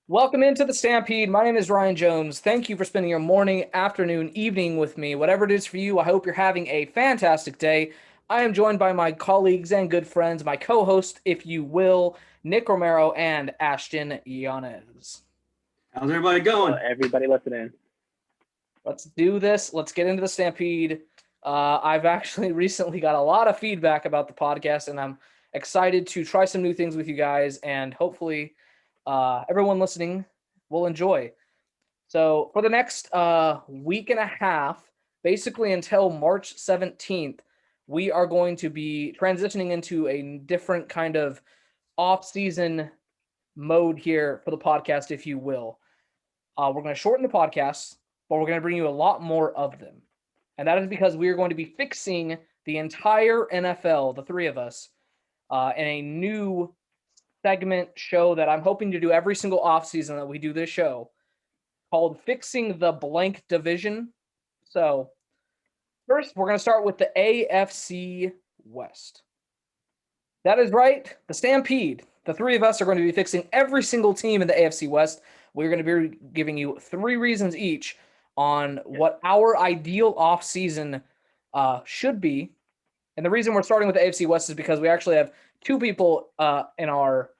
Welcome into the Stampede. My name is Ryan Jones. Thank you for spending your morning, afternoon, evening with me. Whatever it is for you, I hope you're having a fantastic day. I am joined by my colleagues and good friends, my co-host, if you will, Nick Romero and Ashton Yanez. How's everybody going? Everybody listening. Let's do this. Let's get into the Stampede. I've actually recently got a lot of feedback about the podcast, and I'm excited to try some new things with you guys, and hopefully everyone listening will enjoy. So for the next week and a half, basically until March 17th, we are going to be transitioning into a different kind of off-season mode here for the podcast, if you will. We're going to shorten the podcasts, but we're going to bring you a lot more of them. And that is because we are going to be fixing the entire NFL, the three of us, in a new segment show that I'm hoping to do every single offseason that we do this show, called Fixing the Blank Division. So first, we're going to start with the AFC West. That is right, the Stampede. The three of us are going to be fixing every single team in the AFC West. We're going to be giving you 3 reasons each on what our ideal offseason should be. And the reason we're starting with the AFC West is because we actually have 2 people in our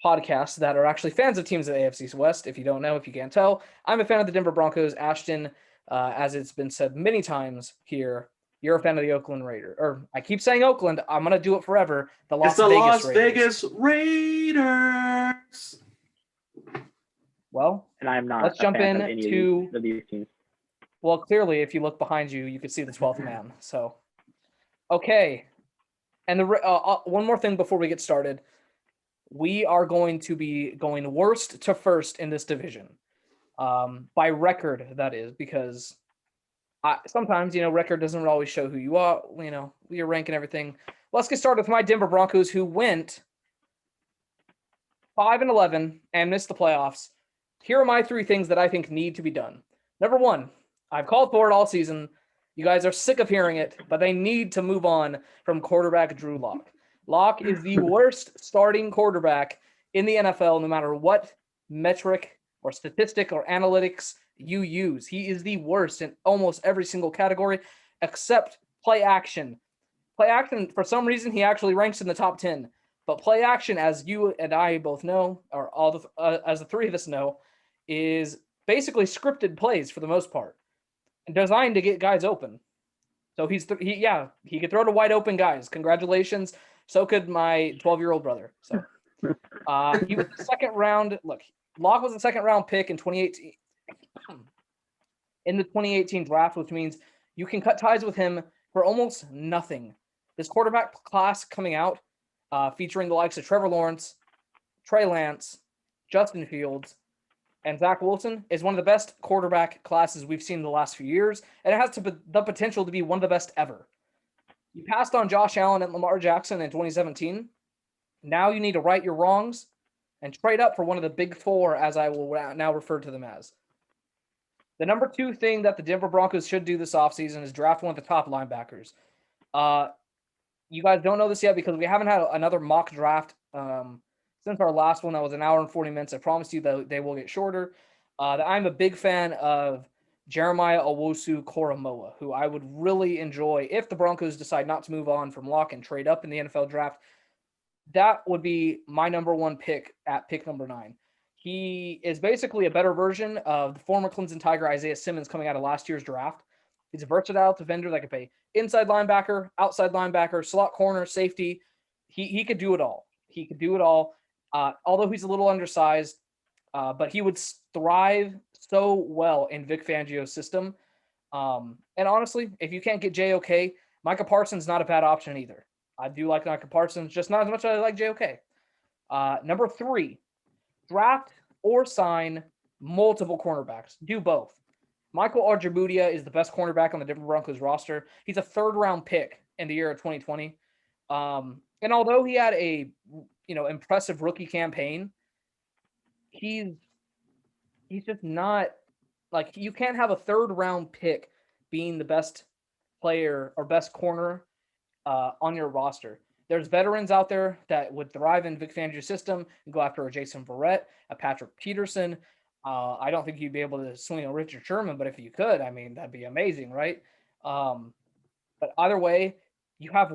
podcast that are actually fans of teams in the AFC West. If you don't know, if you can't tell, I'm a fan of the Denver Broncos. Ashton, as it's been said many times here, you're a fan of the Oakland Raiders. Or I keep saying Oakland. I'm going to do it forever. The Las Vegas Raiders. Well, and I'm not. Let's jump in to these teams. Well, clearly, if you look behind you, you can see the 12th man. So, okay. And the one more thing before we get started. We are going to be going worst to first in this division. By record, that is, because sometimes, record doesn't always show who you are. We are ranking everything. Let's get started with my Denver Broncos, who went 5-11 and missed the playoffs. Here are my 3 things that I think need to be done. Number 1, I've called for it all season. You guys are sick of hearing it, but they need to move on from quarterback Drew Lock. Lock is the worst starting quarterback in the NFL, no matter what metric or statistic or analytics you use. He is the worst in almost every single category except play action. Play action, for some reason, he actually ranks in the top 10. But play action, as you and I both know, or as the 3 of us know, is basically scripted plays for the most part and designed to get guys open. So he could throw to wide open guys. Congratulations. So could my 12-year-old brother. So he was the second round. Look, Locke was the second round pick in 2018. In the 2018 draft, which means you can cut ties with him for almost nothing. This quarterback class coming out, featuring the likes of Trevor Lawrence, Trey Lance, Justin Fields, and Zach Wilson, is one of the best quarterback classes we've seen in the last few years, and it has the potential to be one of the best ever. You passed on Josh Allen and Lamar Jackson in 2017. Now you need to right your wrongs and trade up for one of the big 4, as I will now refer to them as. The number 2 thing that the Denver Broncos should do this offseason is draft one of the top linebackers. You guys don't know this yet because we haven't had another mock draft since our last one that was an hour and 40 minutes. I promise you that they will get shorter. I'm a big fan of Jeremiah Owusu-Koramoah, who I would really enjoy if the Broncos decide not to move on from Locke and trade up in the NFL draft. That would be my number 1 pick at pick number 9. He is basically a better version of the former Clemson Tiger Isaiah Simmons coming out of last year's draft. He's a versatile defender that can play inside linebacker, outside linebacker, slot corner, safety. He could do it all. He could do it all. Although he's a little undersized, but he would thrive so well in Vic Fangio's system. And honestly, if you can't get JOK, Micah Parsons is not a bad option either. I do like Micah Parsons, just not as much as I like JOK. Number 3, draft or sign multiple cornerbacks. Do both. Michael Arjabudia is the best cornerback on the Denver Broncos roster. He's a 3rd-round pick in the year of 2020. And although he had a impressive rookie campaign, he's just not like, you can't have a 3rd-round pick being the best player or best corner on your roster. there's veterans out there that would thrive in Vic Fangio's system and go after a Jason Verrett, a Patrick Peterson. I don't think you'd be able to swing a Richard Sherman, but if you could, I mean, that'd be amazing, right? But either way, you have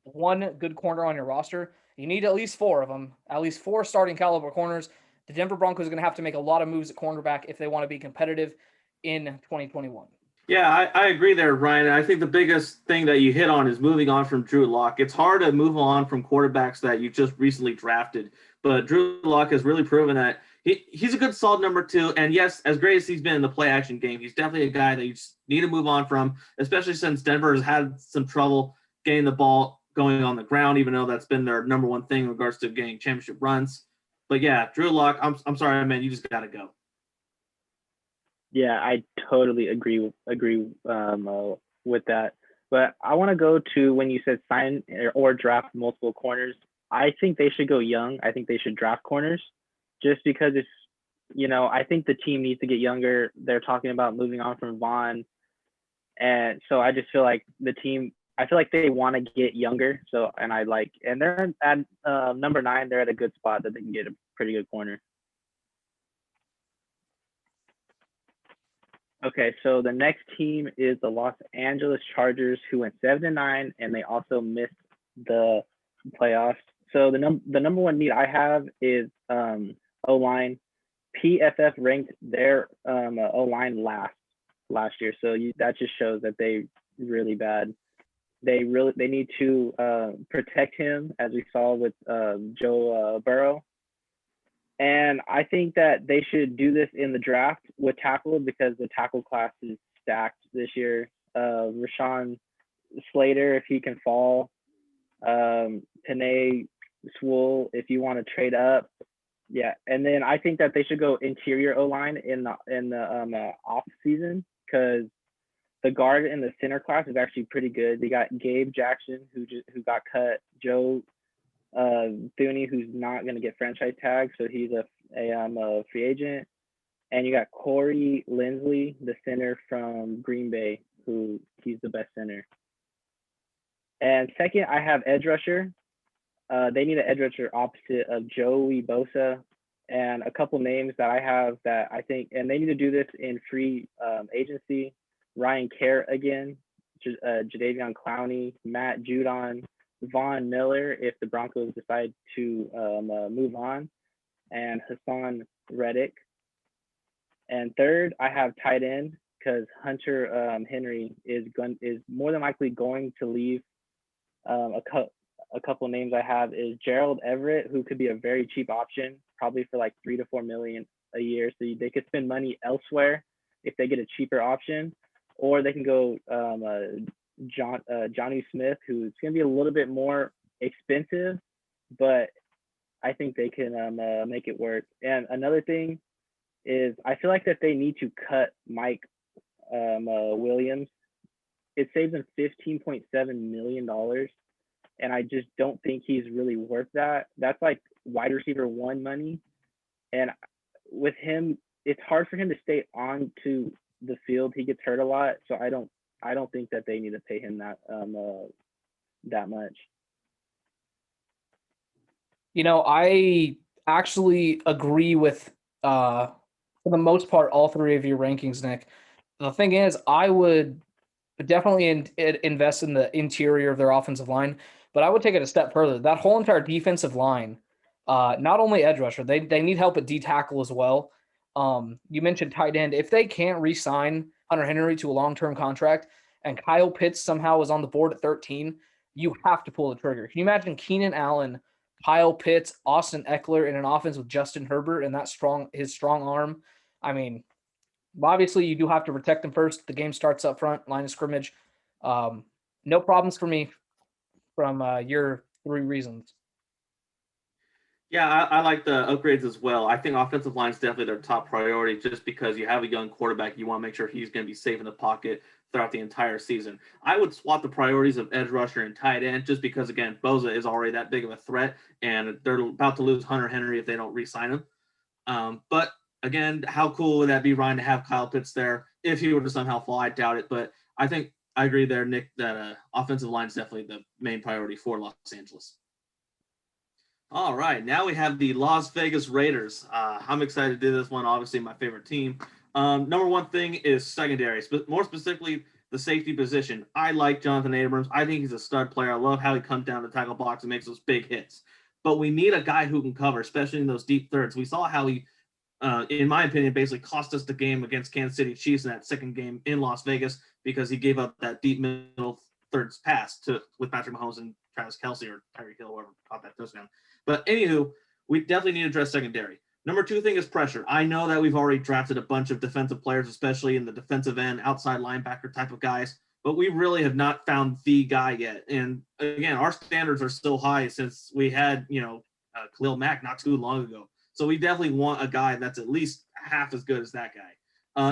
one good corner on your roster. You need at least four of them, at least four starting caliber corners. The Denver Broncos are going to have to make a lot of moves at cornerback if they want to be competitive in 2021. Yeah, I agree there, Ryan. I think the biggest thing that you hit on is moving on from Drew Lock. It's hard to move on from quarterbacks that you just recently drafted, but Drew Lock has really proven that he's a good solid number 2. And yes, as great as he's been in the play action game, he's definitely a guy that you just need to move on from, especially since Denver has had some trouble getting the ball going on the ground, even though that's been their number one thing in regards to getting championship runs. But yeah, Drew Lock, I'm sorry, man, you just got to go. Yeah, I totally agree with that. But I want to go to when you said sign or draft multiple corners. I think they should go young. I think they should draft corners just because it's, I think the team needs to get younger. They're talking about moving on from Vaughn. And so I just feel like I feel like they want to get younger. So, and they're at number 9, they're at a good spot that they can get a pretty good corner. Okay, so the next team is the Los Angeles Chargers, who went 7-9, and they also missed the playoffs. So the number one need I have is O-line. PFF ranked their O-line last year, so that just shows that they really bad. They need to protect him, as we saw with Joe Burrow. And I think that they should do this in the draft with tackle because the tackle class is stacked this year. Rashawn Slater, if he can fall. Penei Sewell, if you want to trade up. Yeah, and then I think that they should go interior O-line in the off season because the guard in the center class is actually pretty good. They got Gabe Jackson, who got cut. Joe Thuney, who's not going to get franchise tagged, so he's a free agent. And you got Corey Linsley, the center from Green Bay, who he's the best center. And second, I have edge rusher. They need an edge rusher opposite of Joey Bosa, and a couple names that I have that I think, and they need to do this in free agency. Ryan Kerr again, Jadeveon Clowney, Matt Judon, Von Miller if the Broncos decide to move on, and Hassan Reddick. And third, I have tight end because Hunter Henry is more than likely going to leave. A couple names I have is Gerald Everett, who could be a very cheap option, probably for like $3 to $4 million a year. So they could spend money elsewhere if they get a cheaper option, or they can go Johnny Smith, who's going to be a little bit more expensive, but I think they can make it work. And another thing is I feel like that they need to cut Mike Williams. It saves them $15.7 million. And I just don't think he's really worth that. That's like wide receiver 1 money. And with him, it's hard for him to stay on to the field. He gets hurt a lot. So I don't think that they need to pay him that much. I actually agree with, for the most part, all 3 of your rankings, Nick. The thing is, I would definitely invest in the interior of their offensive line, but I would take it a step further. That whole entire defensive line, not only edge rusher, they need help at D tackle as well. You mentioned tight end. If they can't re-sign Hunter Henry to a long-term contract and Kyle Pitts somehow is on the board at 13, you have to pull the trigger. Can you imagine Keenan Allen, Kyle Pitts, Austin Eckler in an offense with Justin Herbert and his strong arm? I mean, obviously you do have to protect them first. The game starts up front, line of scrimmage. No problems for me from your 3 reasons. Yeah, I like the upgrades as well. I think offensive line is definitely their top priority just because you have a young quarterback. You want to make sure he's going to be safe in the pocket throughout the entire season. I would swap the priorities of edge rusher and tight end just because, again, Bosa is already that big of a threat, and they're about to lose Hunter Henry if they don't re-sign him. But, again, how cool would that be, Ryan, to have Kyle Pitts there if he were to somehow fall? I doubt it. But I think I agree there, Nick, that offensive line is definitely the main priority for Los Angeles. All right, now we have the Las Vegas Raiders. I'm excited to do this one. Obviously, my favorite team. Number one thing is secondary, more specifically the safety position. I like Jonathan Abrams. I think he's a stud player. I love how he comes down the tackle box and makes those big hits. But we need a guy who can cover, especially in those deep thirds. We saw how he, in my opinion, basically cost us the game against Kansas City Chiefs in that second game in Las Vegas because he gave up that deep middle thirds pass with Patrick Mahomes and Travis Kelce or Tyreek Hill, whoever caught that touchdown. But anywho, we definitely need to address secondary. Number two thing is pressure. I know that we've already drafted a bunch of defensive players, especially in the defensive end, outside linebacker type of guys, but we really have not found the guy yet. And again, our standards are so high since we had, Khalil Mack not too long ago. So we definitely want a guy that's at least half as good as that guy.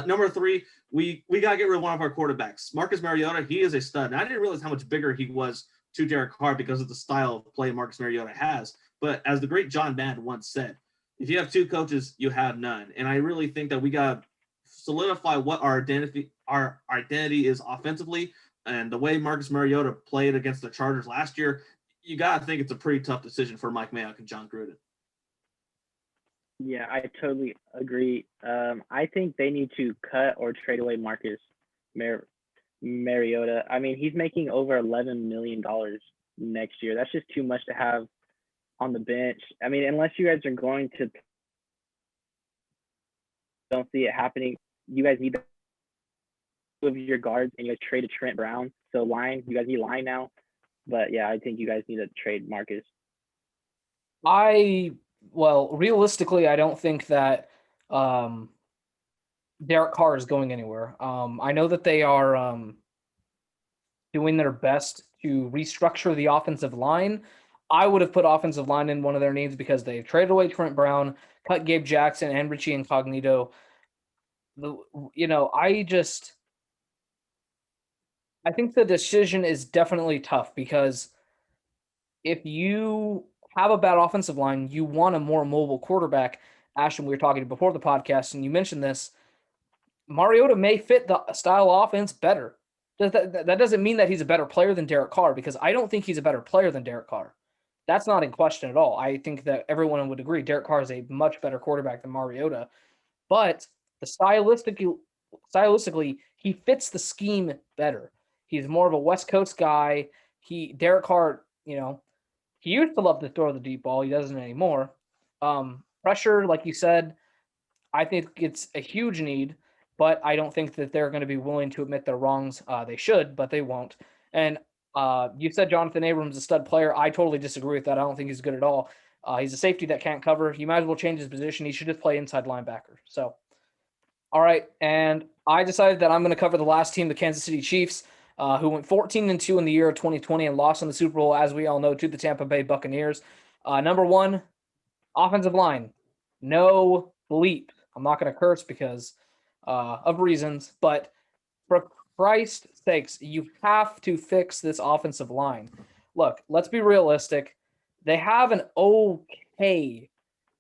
Number three, we got to get rid of one of our quarterbacks. Marcus Mariota, he is a stud. And I didn't realize how much bigger he was to Derek Carr because of the style of play Marcus Mariota has. But as the great John Madden once said, if you have two coaches, you have none. And I really think that we got to solidify what our identity is offensively. And the way Marcus Mariota played against the Chargers last year, you got to think it's a pretty tough decision for Mike Mayock and John Gruden. Yeah, I totally agree. I think they need to cut or trade away Marcus Mariota. I mean, he's making over $11 million next year. That's just too much to have on the bench. I mean, unless you guys are going to don't see it happening, you guys need two of your guards and you guys traded Trent Brown. So you guys need line now. But yeah, I think you guys need to trade Marcus. Realistically, I don't think that Derek Carr is going anywhere. I know that they are doing their best to restructure the offensive line. I would have put offensive line in one of their needs because they've traded away Trent Brown, cut Gabe Jackson and Richie Incognito. I think the decision is definitely tough because if you have a bad offensive line, you want a more mobile quarterback. Ashton, we were talking before the podcast, and you mentioned this. Mariota may fit the style of offense better. That doesn't mean that he's a better player than Derek Carr because I don't think he's a better player than Derek Carr. That's not in question at all. I think that everyone would agree Derek Carr is a much better quarterback than Mariota. But stylistically, he fits the scheme better. He's more of a West Coast guy. Derek Carr, he used to love to throw the deep ball. He doesn't anymore. Pressure, like you said, I think it's a huge need, but I don't think that they're going to be willing to admit their wrongs. They should, but they won't. And you said Jonathan Abrams is a stud player. I totally disagree with that. I don't think he's good at all. He's a safety that can't cover. You might as well change his position. He should just play inside linebacker. So, all right. And I decided that I'm going to cover the last team, the Kansas City Chiefs, who went 14-2 in the year of 2020 and lost in the Super Bowl, as we all know, to the Tampa Bay Buccaneers. Number one, offensive line. No bleep. I'm not going to curse because of reasons, but for Christ's sakes, you have to fix this offensive line. Look, let's be realistic. They have an okay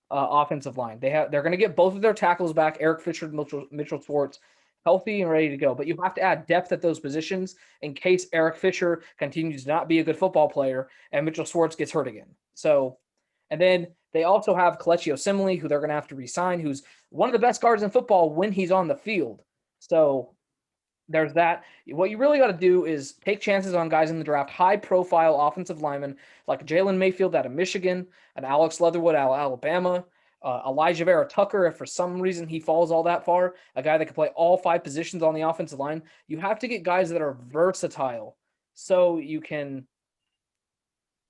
offensive line. They're going to get both of their tackles back, Eric Fisher and Mitchell Schwartz, healthy and ready to go. But you have to add depth at those positions in case Eric Fisher continues to not be a good football player and Mitchell Schwartz gets hurt again. So, and then they also have Kelechi Osemele, who they're going to have to re-sign, who's one of the best guards in football when he's on the field. So there's that. What you really got to do is take chances on guys in the draft, high-profile offensive linemen like Jalen Mayfield out of Michigan, and Alex Leatherwood out of Alabama, Elijah Vera Tucker, if for some reason he falls all that far, a guy that can play all five positions on the offensive line. You have to get guys that are versatile so you can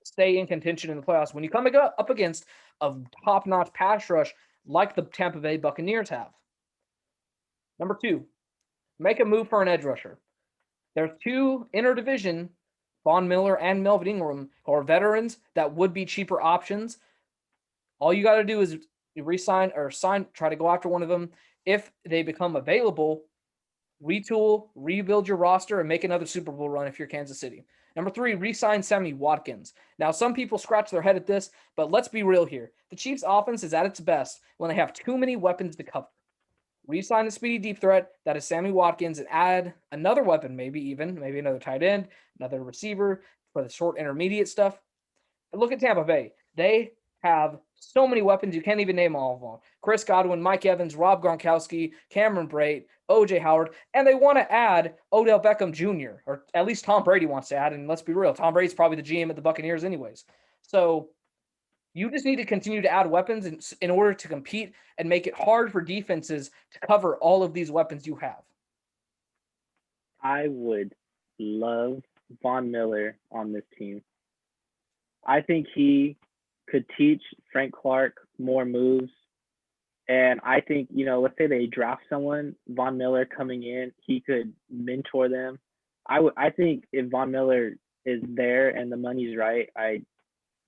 stay in contention in the playoffs when you come up against a top-notch pass rush like the Tampa Bay Buccaneers have. Number two, make a move for an edge rusher. There's two interdivision, Von Miller and Melvin Ingram, who are veterans that would be cheaper options. All you got to do is re-sign or try to go after one of them. If they become available, retool, rebuild your roster, and make another Super Bowl run if you're Kansas City. Number three, re-sign Sammy Watkins. Now, some people scratch their head at this, but let's be real here. The Chiefs' offense is at its best when they have too many weapons to cover. Re-sign the speedy deep threat that is Sammy Watkins and add another weapon, maybe another tight end, another receiver for the short intermediate stuff. But look at Tampa Bay. They have so many weapons, you can't even name all of them. Chris Godwin, Mike Evans, Rob Gronkowski, Cameron Brate, OJ Howard, and they want to add Odell Beckham Jr., or at least Tom Brady wants to add, and let's be real, Tom Brady's probably the GM at the Buccaneers anyways. So you just need to continue to add weapons in order to compete and make it hard for defenses to cover all of these weapons you have. I would love Von Miller on this team. I think he could teach Frank Clark more moves. And I think, let's say they draft someone, Von Miller coming in, he could mentor them. I think if Von Miller is there and the money's right,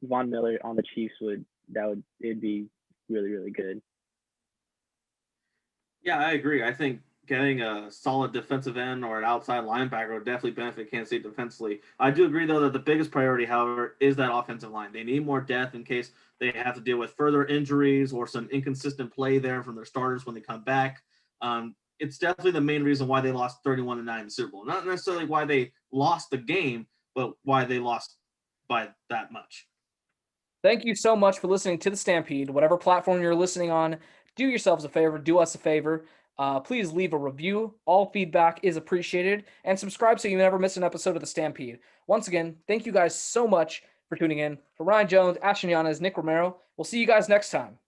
Von Miller on the Chiefs it'd be really, really good. Yeah, I agree. I think getting a solid defensive end or an outside linebacker would definitely benefit Kansas State defensively. I do agree, though, that the biggest priority, however, is that offensive line. They need more depth in case they have to deal with further injuries or some inconsistent play there from their starters when they come back. It's definitely the main reason why they lost 31-9 in the Super Bowl. Not necessarily why they lost the game, but why they lost by that much. Thank you so much for listening to the Stampede. Whatever platform you're listening on, do yourselves a favor, do us a favor. Please leave a review. All feedback is appreciated. And subscribe so you never miss an episode of the Stampede. Once again, thank you guys so much for tuning in. For Ryan Jones, Ashton Yanez, Nick Romero, we'll see you guys next time.